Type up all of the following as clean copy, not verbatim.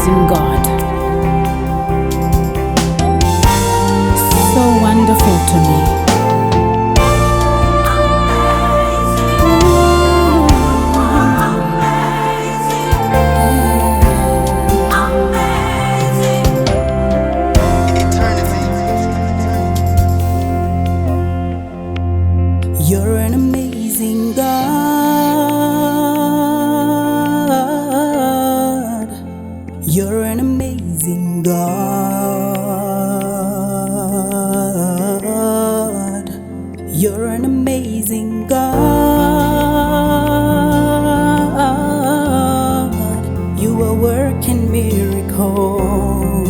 amazing God, so wonderful to me. You're an amazing God. You're an amazing God. You're an amazing God. You are working miracles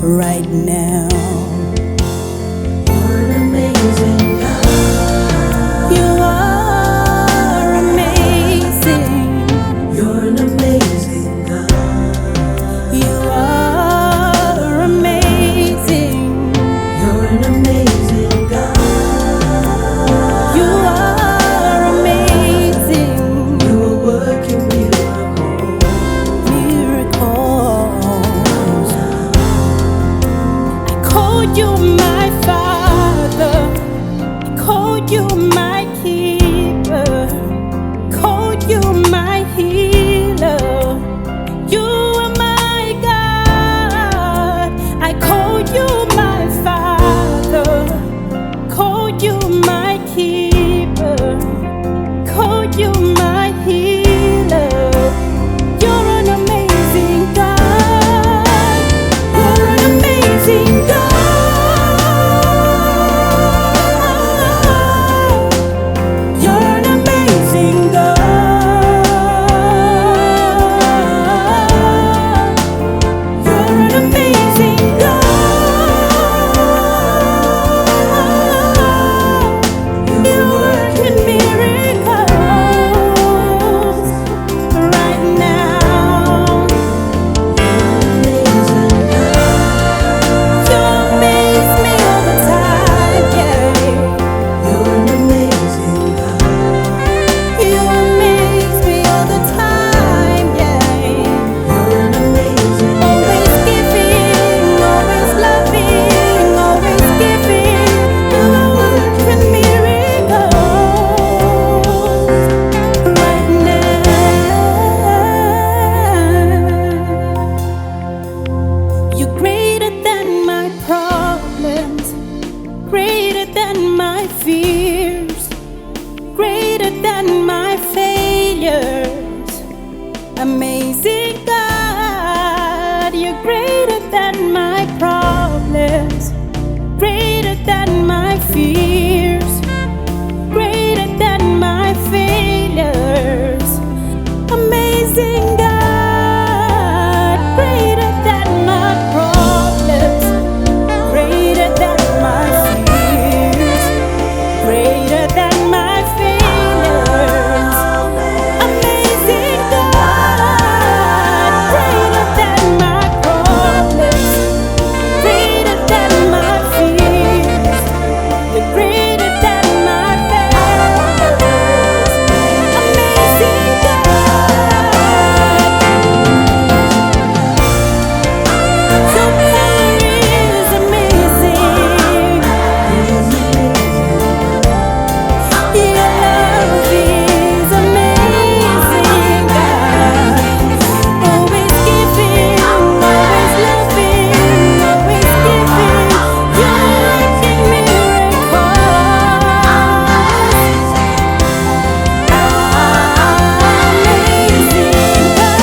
right now. You're an amazing God. You are amazing. You're an amazing God. You are amazing. You're an amazing God. You are amazing. You are working Miracles. I called you my Father. I called you my keeper. Called you my healer. You are my God. I called you my Father. Called you my keeper. Called you my healer. You're an amazing God. You're an amazing God. You're an amazing God. You're an amazing God. You're working miracles right now. You amaze me all the time, yeah. You're an amazing God. You amaze me all the time, yeah. You're an amazing Always giving, always loving, always giving. You are working miracles right now. You're greater than my problems, greater than my fears, greater than my failures. Amazing God, you're greater than my problems, greater than my fears, greater than my failures. Amazing God, greater than my problems, greater than my fears, greater than my failures. Amazing God, greater than my problems, greater than my fears, you're greater than my failures. Amazing God, your power is amazing. Your love is amazing, God. Always giving, always loving, always giving. You're working miracles. Amazing God.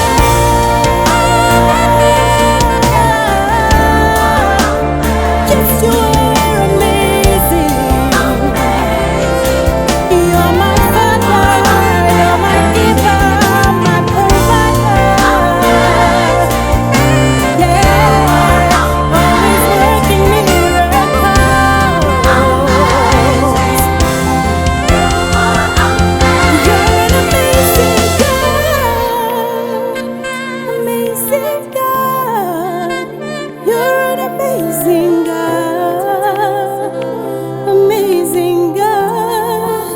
Yes, you are amazing. You're my Father, you're my giver, my provider. Yeah, always working miracles. You're an amazing God, amazing God. You're an amazing God, amazing God.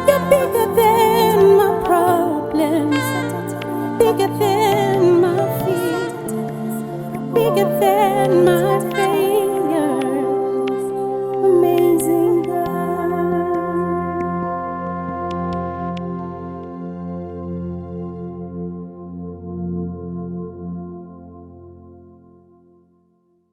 You're bigger than my problems, bigger than my fears. bigger than my fears.